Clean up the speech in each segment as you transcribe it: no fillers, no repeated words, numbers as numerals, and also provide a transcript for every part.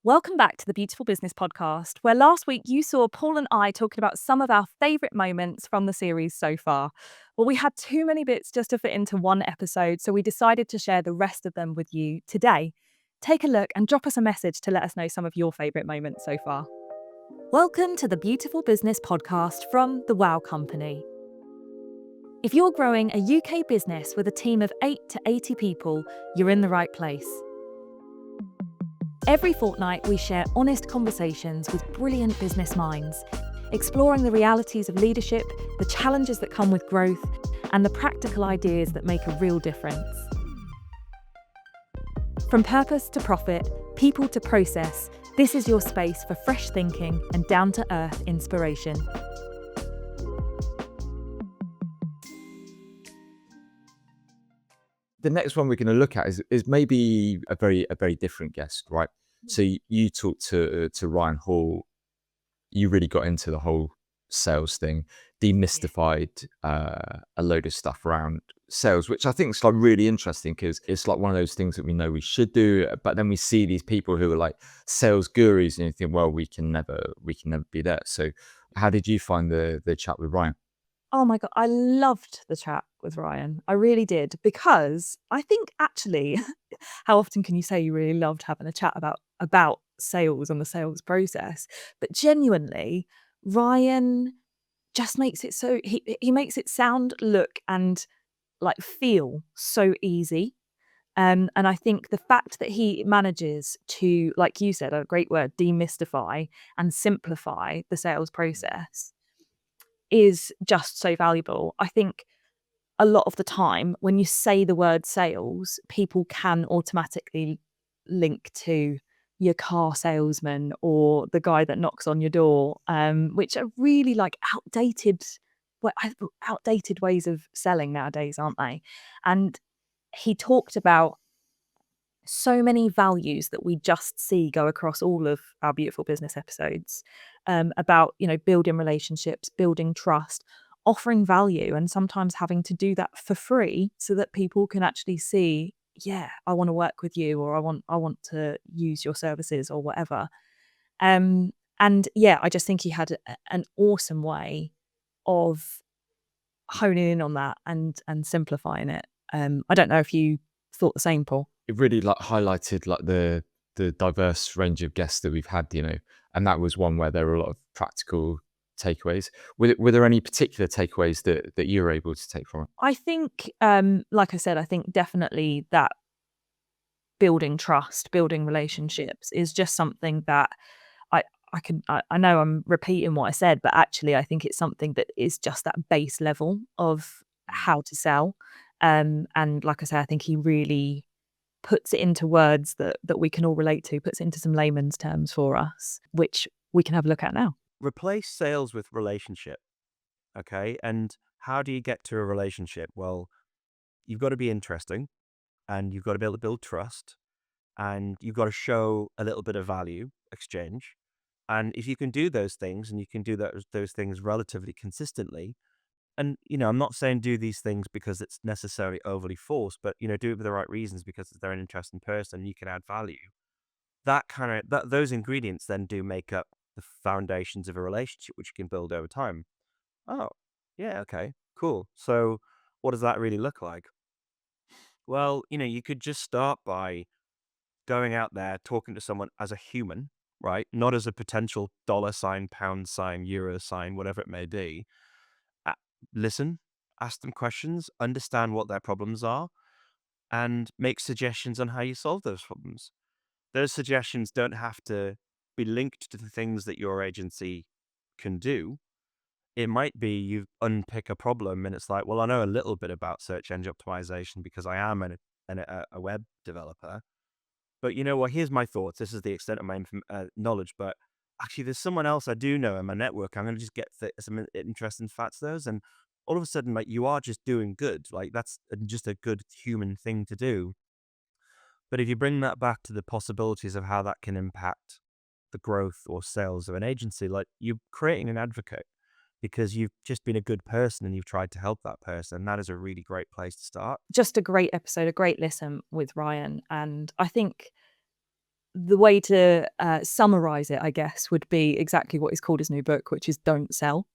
Welcome back to the Beautiful Business Podcast, where last week you saw Paul and I talking about some of our favourite moments from the series so far. Well, we had too many bits just to fit into one episode, so we decided to share the rest of them with you today. Take a look and drop us a message to let us know some of your favourite moments so far. Welcome to the Beautiful Business Podcast from The Wow Company. If you're growing a UK business with a team of 8 to 80 people, you're in the right place. Every fortnight, we share honest conversations with brilliant business minds, exploring the realities of leadership, the challenges that come with growth, and the practical ideas that make a real difference. From purpose to profit, people to process, this is your space for fresh thinking and down-to-earth inspiration. The next one we're going to look at is maybe a very different guest, right? So you talked to Ryan Hall. You really got into the whole sales thing, demystified a load of stuff around sales, which I think is like really interesting because it's like one of those things that we know we should do, but then we see these people who are like sales gurus, and you think, well, we can never be there. So, how did you find the chat with Ryan? Oh my God, I loved the chat with Ryan. I really did, because I think actually, how often can you say you really loved having a chat about sales and the sales process? But genuinely, Ryan just makes it so he makes it sound, look, and like feel so easy. And I think the fact that he manages to, like you said, a great word, demystify and simplify the sales process is just so valuable. I think a lot of the time when you say the word sales, people can automatically link to your car salesman or the guy that knocks on your door, which are really like outdated ways of selling nowadays, aren't they? And he talked about so many values that we just see go across all of our Beautiful Business episodes, about, building relationships, building trust, offering value, and sometimes having to do that for free so that people can actually see, yeah, I want to work with you, or I want to use your services or whatever. And yeah, I just think he had an awesome way of honing in on that and simplifying it. I don't know if you thought the same, Paul. It really like highlighted like the diverse range of guests that we've had, and that was one where there were a lot of practical takeaways. Were there any particular takeaways that you were able to take from it? I think, like I said, I think definitely that building trust, building relationships is just something that I know I'm repeating what I said, but actually I think it's something that is just that base level of how to sell. And like I said, I think he really puts it into words that we can all relate to, puts it into some layman's terms for us, which we can have a look at now. Replace sales with relationship. Okay. And how do you get to a relationship? Well, you've got to be interesting, and you've got to be able to build trust, and you've got to show a little bit of value exchange. And if you can do those things, and you can do those things relatively consistently, and, I'm not saying do these things because it's necessarily overly forced, but, do it for the right reasons, because they're an interesting person, you can add value. Those ingredients then do make up the foundations of a relationship, which you can build over time. Oh, yeah, okay, cool. So what does that really look like? Well, you could just start by going out there, talking to someone as a human, right? Not as a potential dollar sign, pound sign, euro sign, whatever it may be. Uh, Listen, ask them questions, understand what their problems are, and make suggestions on how you solve those problems. Those suggestions don't have to be linked to the things that your agency can do. It might be you unpick a problem and it's like, well, I know a little bit about search engine optimization because I am a web developer. But you know what? Here's my thoughts. This is the extent of my knowledge. But actually, there's someone else I do know in my network. I'm going to just get some interesting facts those. And all of a sudden, like, you are just doing good. Like, that's just a good human thing to do. But if you bring that back to the possibilities of how that can impact the growth or sales of an agency, like, you're creating an advocate because you've just been a good person and you've tried to help that person. That is a really great place to start. Just a great episode, a great listen with Ryan. And I think the way to summarize it, I guess, would be exactly what he's called his new book, which is Don't Sell.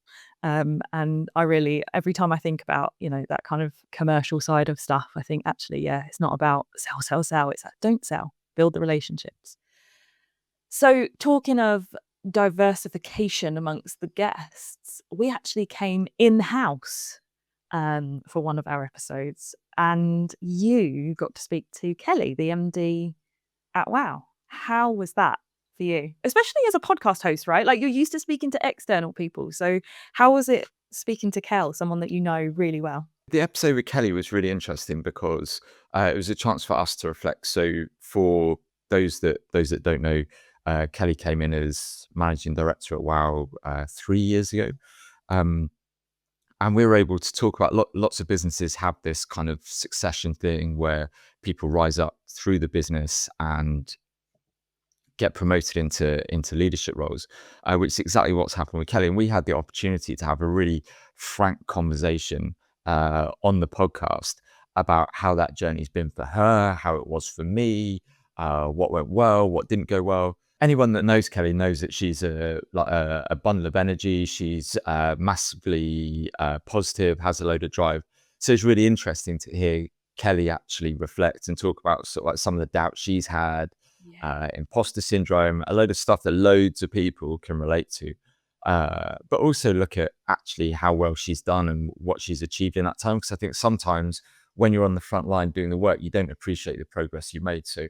And I really, every time I think about, that kind of commercial side of stuff, I think actually, yeah, it's not about sell, sell, sell. It's like, don't sell, build the relationships. So talking of diversification amongst the guests, we actually came in-house for one of our episodes, and you got to speak to Kelly, the MD at Wow. How was that for you? Especially as a podcast host, right? Like, you're used to speaking to external people. So how was it speaking to Kel, someone that you know really well? The episode with Kelly was really interesting because it was a chance for us to reflect. So for those that don't know, Kelly came in as managing director at Wow 3 years ago. And we were able to talk about lots of businesses have this kind of succession thing where people rise up through the business and get promoted into leadership roles, which is exactly what's happened with Kelly. And we had the opportunity to have a really frank conversation on the podcast about how that journey's been for her, how it was for me, what went well, what didn't go well. Anyone that knows Kelly knows that she's a bundle of energy. She's massively positive, has a load of drive. So it's really interesting to hear Kelly actually reflect and talk about sort of like some of the doubts she's had, imposter syndrome, a load of stuff that loads of people can relate to. But also look at actually how well she's done and what she's achieved in that time. Because I think sometimes when you're on the front line doing the work, you don't appreciate the progress you made. So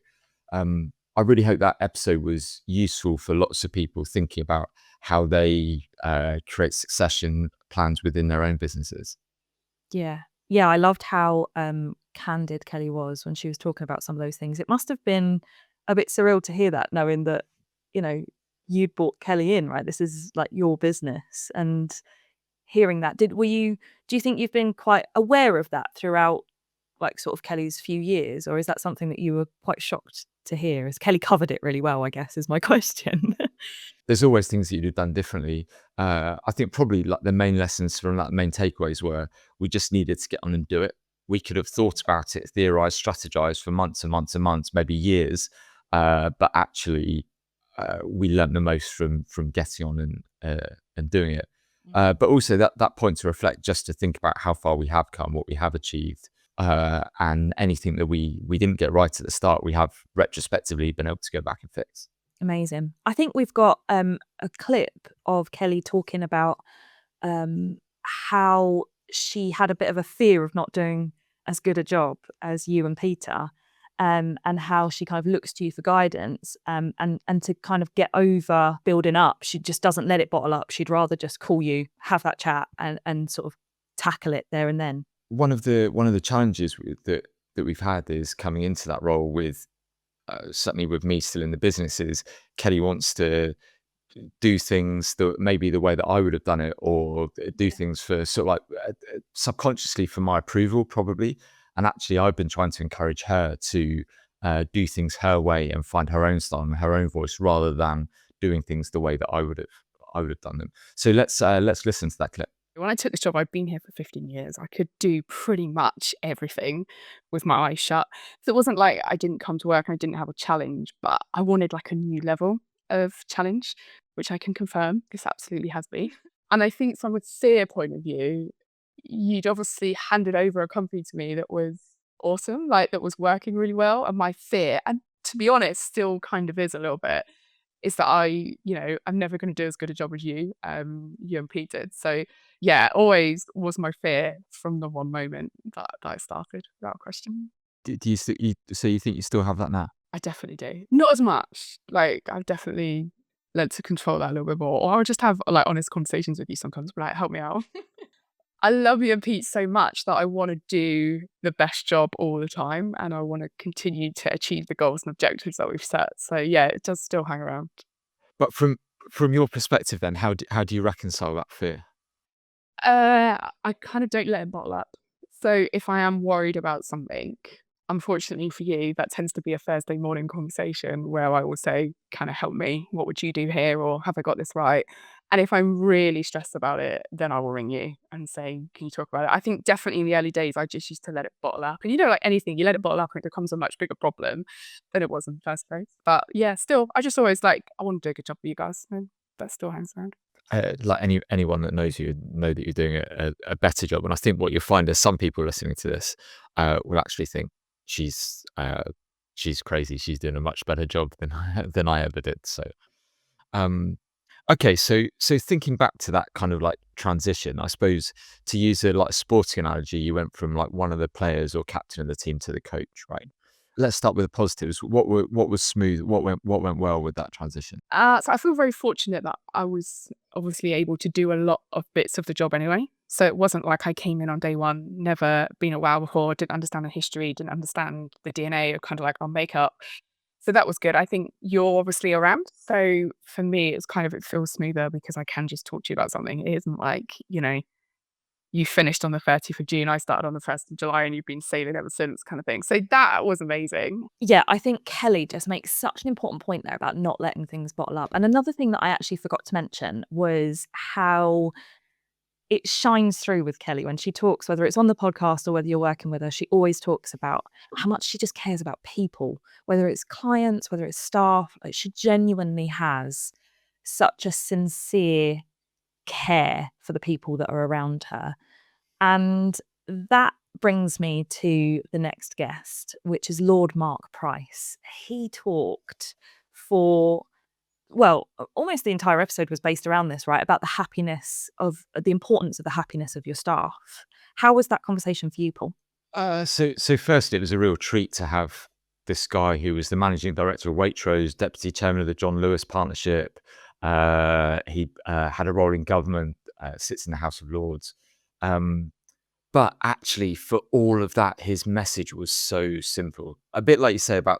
I really hope that episode was useful for lots of people thinking about how they create succession plans within their own businesses. Yeah. Yeah, I loved how candid Kelly was when she was talking about some of those things. It must have been a bit surreal to hear that, knowing that, you'd brought Kelly in, right? This is like your business. And hearing that, do you think you've been quite aware of that throughout, like, sort of Kelly's few years, or is that something that you were quite shocked to hear? Has Kelly covered it really well, I guess, is my question. There's always things that you'd have done differently. I think probably like the main lessons from that, the main takeaways were we just needed to get on and do it. We could have thought about it, theorized, strategized for months and months and months, maybe years, but actually we learned the most from getting on and doing it. But also that point to reflect, just to think about how far we have come, what we have achieved, and anything that we didn't get right at the start, we have retrospectively been able to go back and fix. Amazing. I think we've got a clip of Kelly talking about how she had a bit of a fear of not doing as good a job as you and Peter, and how she kind of looks to you for guidance, and to kind of get over building up. She just doesn't let it bottle up. She'd rather just call you, have that chat, and sort of tackle it there and then. One of the challenges that we've had is coming into that role with certainly with me still in the business is Kelly wants to do things that maybe the way that I would have done it, or do things for sort of like subconsciously for my approval probably. And actually I've been trying to encourage her to do things her way and find her own style and her own voice, rather than doing things the way that I would have done them. So let's listen to that clip. When I took this job, I'd been here for 15 years. I could do pretty much everything with my eyes shut. So it wasn't like I didn't come to work and I didn't have a challenge, but I wanted like a new level of challenge, which I can confirm this absolutely has been. And I think from a fear point of view, you'd obviously handed over a company to me that was awesome, like that was working really well. And my fear, and to be honest, still kind of is a little bit, is that I'm never going to do as good a job as you and Pete did. So yeah, always was my fear from the one moment that I started, without question. So you think you still have that now? I definitely do. Not as much. Like, I've definitely learned to control that a little bit more. Or I'll just have like honest conversations with you sometimes, but like, help me out. I love you and Pete so much that I want to do the best job all the time, and I want to continue to achieve the goals and objectives that we've set. So yeah, it does still hang around. But from your perspective then, how do you reconcile that fear? I kind of don't let it bottle up. So if I am worried about something, unfortunately for you, that tends to be a Thursday morning conversation where I will say, kind of help me, what would you do here? Or have I got this right? And if I'm really stressed about it, then I will ring you and say, can you talk about it? I think definitely in the early days, I just used to let it bottle up. And like anything, you let it bottle up and it becomes a much bigger problem than it was in the first place. But yeah, still, I just always I want to do a good job for you guys. And that still hangs around. Like anyone that knows you know that you're doing a better job. And I think what you'll find is some people listening to this will actually think she's crazy. She's doing a much better job than I ever did. So, okay. So thinking back to that kind of like transition, I suppose to use a sporting analogy, you went from like one of the players or captain of the team to the coach, right? Let's start with the positives. What was smooth? What went well with that transition? So I feel very fortunate that I was obviously able to do a lot of bits of the job anyway. So it wasn't like I came in on day one, never been at WoW before, didn't understand the history, didn't understand the DNA of kind of like our makeup. So that was good. I think you're obviously around. So for me, it feels smoother because I can just talk to you about something. It isn't like, you finished on the 30th of June, I started on the 1st of July, and you've been sailing ever since kind of thing. So that was amazing. Yeah, I think Kelly just makes such an important point there about not letting things bottle up. And another thing that I actually forgot to mention was how it shines through with Kelly when she talks, whether it's on the podcast or whether you're working with her. She always talks about how much she just cares about people, whether it's clients, whether it's staff. Like, she genuinely has such a sincere care for the people that are around her. And that brings me to the next guest, which is Lord Mark Price. He talked for, well, almost the entire episode was based around this, right? About the importance of the happiness of your staff. How was that conversation for you, Paul? So first, it was a real treat to have this guy who was the managing director of Waitrose, deputy chairman of the John Lewis Partnership. He had a role in government, sits in the House of Lords. But actually, for all of that, his message was so simple. A bit like you say about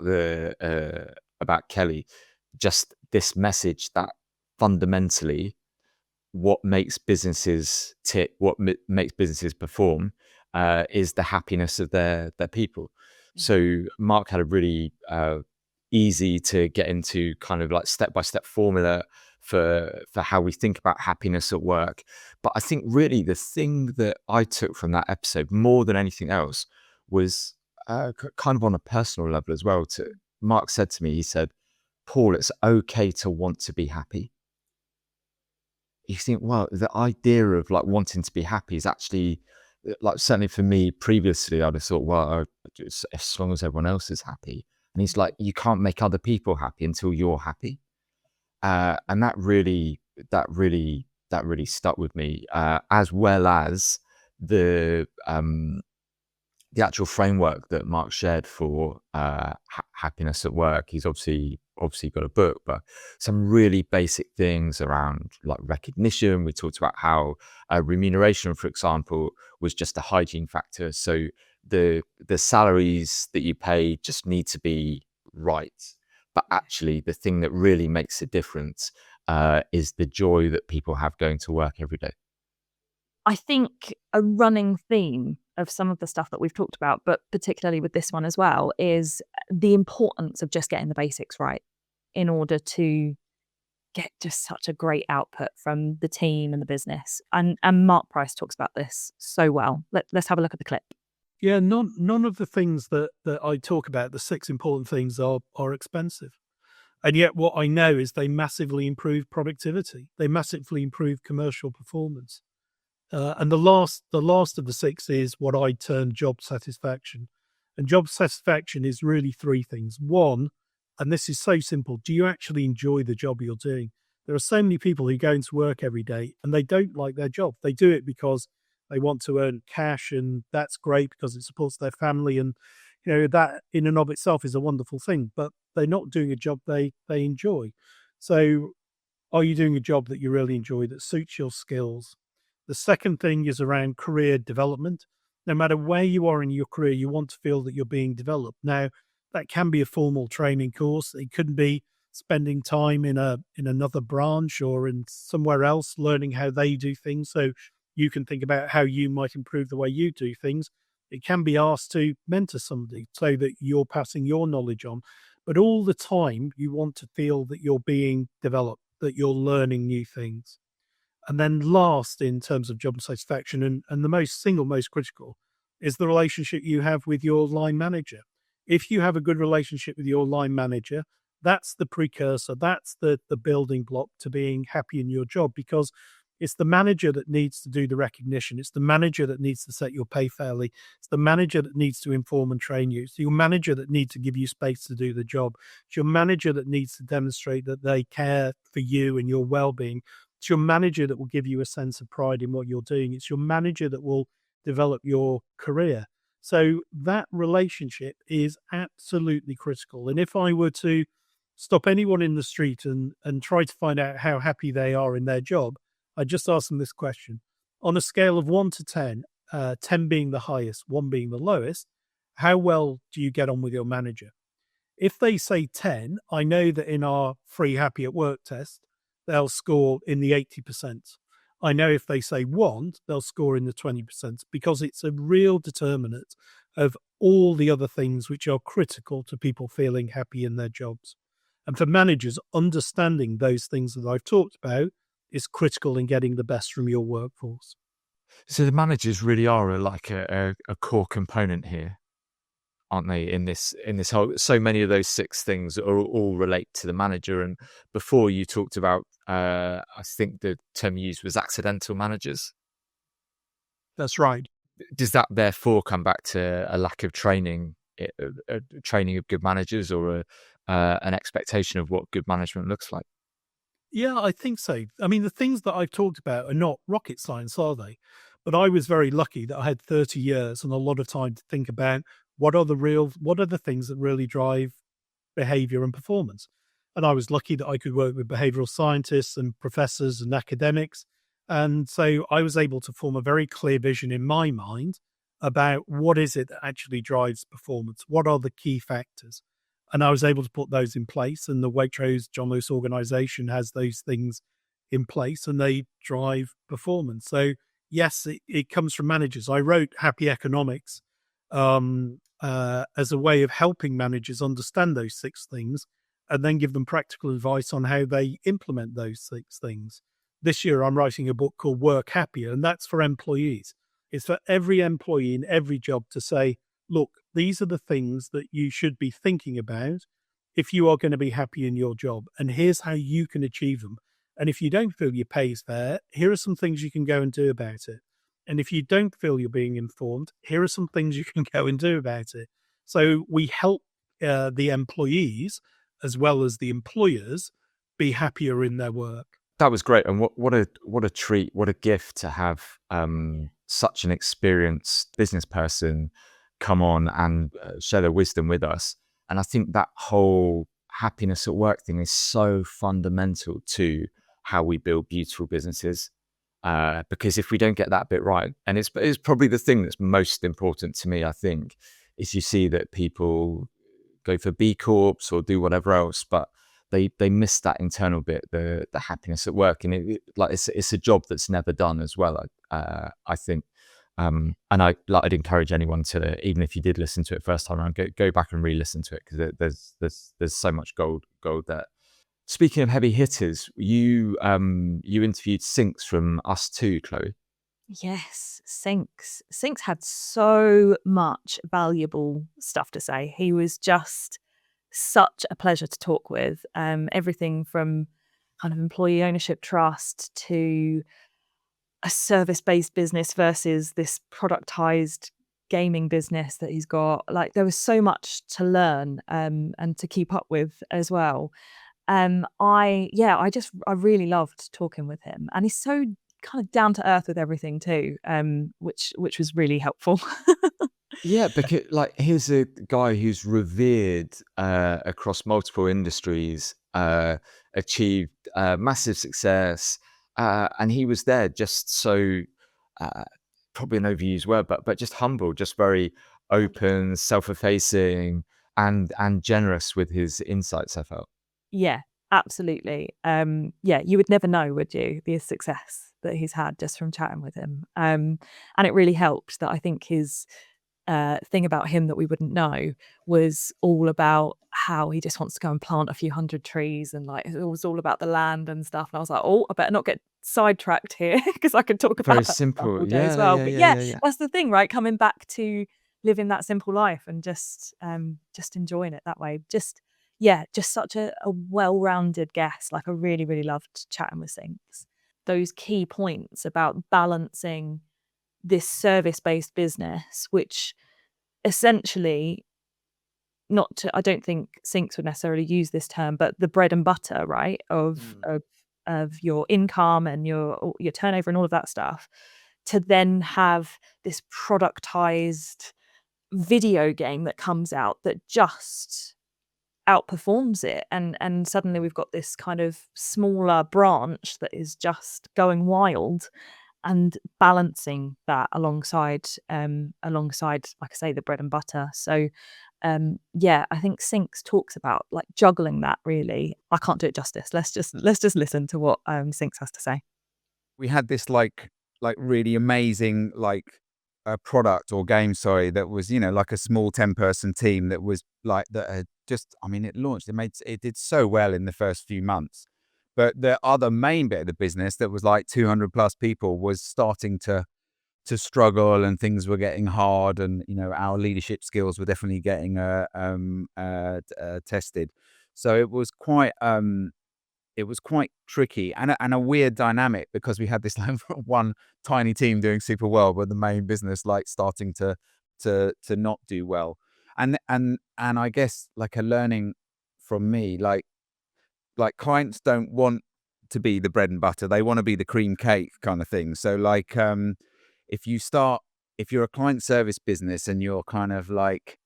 about Kelly, just this message that fundamentally, what makes businesses tick, makes businesses perform, is the happiness of their people. So Mark had a really easy to get into kind of like step-by-step formula for how we think about happiness at work. But I think really the thing that I took from that episode more than anything else was kind of on a personal level as well. Mark said to me, he said, Paul, it's okay to want to be happy. You think, well, the idea of like wanting to be happy is actually, like, certainly for me previously, I'd have thought, well, as long as everyone else is happy. And he's like, you can't make other people happy until you're happy. And that really stuck with me, as well as the actual framework that Mark shared for happiness at work. He's obviously got a book, but some really basic things around like recognition. We talked about how remuneration, for example, was just a hygiene factor. So the salaries that you pay just need to be right. But actually, the thing that really makes a difference is the joy that people have going to work every day. I think a running theme of some of the stuff that we've talked about, but particularly with this one as well, is the importance of just getting the basics right in order to get just such a great output from the team and the business. And Mark Price talks about this so well. Let's have a look at the clip. Yeah, none of the things that I talk about, the 6 important things, are expensive. And yet what I know is they massively improve productivity. They massively improve commercial performance. And the last of the 6 is what I term job satisfaction. And job satisfaction is really 3 things. One, and this is so simple, do you actually enjoy the job you're doing? There are so many people who go into work every day and they don't like their job. They do it because they want to earn cash, and that's great because it supports their family, and that in and of itself is a wonderful thing, but they're not doing a job they enjoy. So are you doing a job that you really enjoy, that suits your skills? The second thing is around career development. No matter where you are in your career, you want to feel that you're being developed. Now, that can be a formal training course. It could be spending time in another branch or in somewhere else, learning how they do things, so you can think about how you might improve the way you do things. It can be asked to mentor somebody so that you're passing your knowledge on. But all the time, you want to feel that you're being developed, that you're learning new things. And then last in terms of job satisfaction and the most critical is the relationship you have with your line manager. If you have a good relationship with your line manager, that's the precursor, that's the building block to being happy in your job, because it's the manager that needs to do the recognition. It's the manager that needs to set your pay fairly. It's the manager that needs to inform and train you. It's your manager that needs to give you space to do the job. It's your manager that needs to demonstrate that they care for you and your well-being. It's your manager that will give you a sense of pride in what you're doing. It's your manager that will develop your career. So that relationship is absolutely critical. And if I were to stop anyone in the street and try to find out how happy they are in their job, I'd just ask them this question. On a scale of 1 to 10, 10 being the highest, 1 being the lowest, how well do you get on with your manager? If they say 10, I know that in our free happy at work test, they'll score in the 80%. I know if they say 1, they'll score in the 20%, because it's a real determinant of all the other things which are critical to people feeling happy in their jobs. And for managers, understanding those things that I've talked about is critical in getting the best from your workforce. So the managers really are a core component here, aren't they? In this whole, so many of those 6 things all relate to the manager. And before you talked about, I think the term used was accidental managers. That's right. Does that therefore come back to a lack of training of good managers, or an expectation of what good management looks like? Yeah, I think so. I mean, the things that I've talked about are not rocket science, are they? But I was very lucky that I had 30 years and a lot of time to think about what are the things that really drive behavior and performance. And I was lucky that I could work with behavioral scientists and professors and academics. And so I was able to form a very clear vision in my mind about what is it that actually drives performance? What are the key factors? And I was able to put those in place. And the Waitrose John Lewis organization has those things in place, and they drive performance. So yes, it comes from managers. I wrote Happy Economics as a way of helping managers understand those 6 things and then give them practical advice on how they implement those 6 things. This year, I'm writing a book called Work Happier, and that's for employees. It's for every employee in every job to say, look, these are the things that you should be thinking about if you are going to be happy in your job. And here's how you can achieve them. And if you don't feel your pay is fair, here are some things you can go and do about it. And if you don't feel you're being informed, here are some things you can go and do about it. So we help the employees as well as the employers be happier in their work. That was great. And what a treat, what a gift to have such an experienced business person come on and share their wisdom with us. And I think that whole happiness at work thing is so fundamental to how we build beautiful businesses. Because if we don't get that bit right, and it's probably the thing that's most important to me, I think, is you see that people go for B Corps or do whatever else, but they miss that internal bit, the happiness at work, and it's a job that's never done as well. I think, and I'd encourage anyone to, even if you did listen to it first time around, go back and re-listen to it, because there's so much gold there. Speaking of heavy hitters, you interviewed Sinks from Us Too, Chloe. Yes, Sinks. Sinks had so much valuable stuff to say. He was just such a pleasure to talk with. Everything from kind of employee ownership trust to a service-based business versus this productized gaming business that he's got. Like, there was so much to learn and to keep up with as well. I really loved talking with him, and he's so kind of down to earth with everything too, which was really helpful. Yeah, because here's a guy who's revered across multiple industries, achieved massive success, and he was there just so, probably an overused word, but just humble, just very open, self-effacing, and generous with his insights, I felt. Yeah, absolutely. You would never know, would you, the success that he's had just from chatting with him. And it really helped that I think his thing about him that we wouldn't know was all about how he just wants to go and plant a few hundred trees, and like it was all about the land and stuff. And I was like, oh, I better not get sidetracked here because I could talk about Very that stuff simple. all day as Yeah, well. yeah, But yeah, yeah, yeah. that's the thing, right? Coming back to living that simple life and just enjoying it that way. Just such a well-rounded guest. Like I really, really loved chatting with Sinks. Those key points about balancing this service-based business, which essentially, I don't think Sinks would necessarily use this term, but the bread and butter, right, of your income and your turnover and all of that stuff, to then have this productized video game that comes out that just outperforms it, and suddenly we've got this kind of smaller branch that is just going wild, and balancing that alongside like I say, the bread and butter. So I think Sinks talks about like juggling that. Really, I can't do it justice. Let's just listen to what Sinks has to say. We had this like really amazing product or game, sorry, that was, you know, like a small 10-person team that was like that had just, I mean, it launched, it did so well in the first few months. But the other main bit of the business that was like 200 plus people was starting to struggle, and things were getting hard, and you know, our leadership skills were definitely getting tested. So it was quite tricky and a weird dynamic, because we had this like one tiny team doing super well, but the main business like starting to not do well. And I guess like a learning from me, like clients don't want to be the bread and butter; they want to be the cream cake kind of thing. So like if you're a client service business and you're kind of like,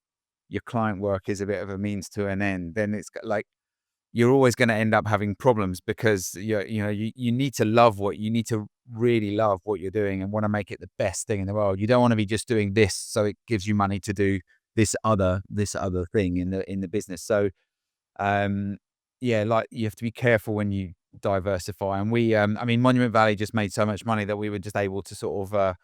your client work is a bit of a means to an end, then it's like you're always going to end up having problems, because you need to really love what you're doing and want to make it the best thing in the world. You don't want to be just doing this so it gives you money to do this other thing in the business. So like you have to be careful when you diversify. And we I mean, Monument Valley just made so much money that we were just able to sort of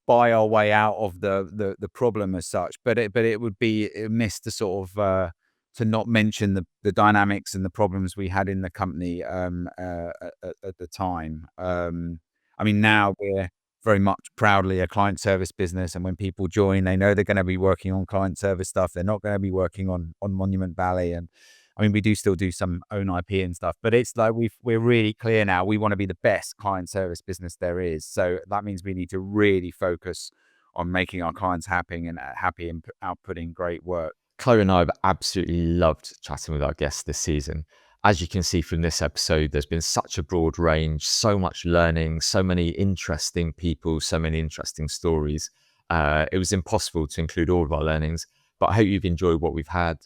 buy our way out of the problem as such. But it would be amiss to sort of to not mention the dynamics and the problems we had in the company at the time. I mean, now we're very much proudly a client service business, and when people join, they know they're going to be working on client service stuff. They're not going to be working on Monument Valley. And I mean, we do still do some own IP and stuff, but it's like we're really clear now. We want to be the best client service business there is. So that means we need to really focus on making our clients happy and outputting great work. Chloe and I have absolutely loved chatting with our guests this season. As you can see from this episode, there's been such a broad range, so much learning, so many interesting people, so many interesting stories. It was impossible to include all of our learnings, but I hope you've enjoyed what we've had.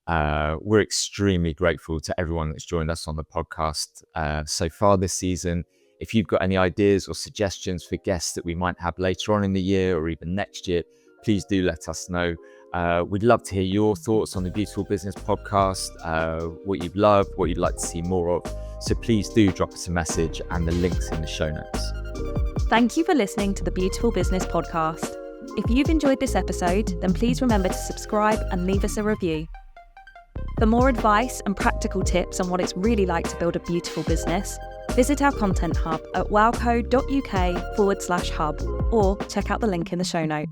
We're extremely grateful to everyone that's joined us on the podcast so far this season. If you've got any ideas or suggestions for guests that we might have later on in the year or even next year, please do let us know. We'd love to hear your thoughts on the Beautiful Business podcast, what you've loved, what you'd like to see more of. So please do drop us a message, and the link's in the show notes. Thank you for listening to the Beautiful Business podcast. If you've enjoyed this episode, then please remember to subscribe and leave us a review. For more advice and practical tips on what it's really like to build a beautiful business, visit our content hub at wowco.uk/hub, or check out the link in the show notes.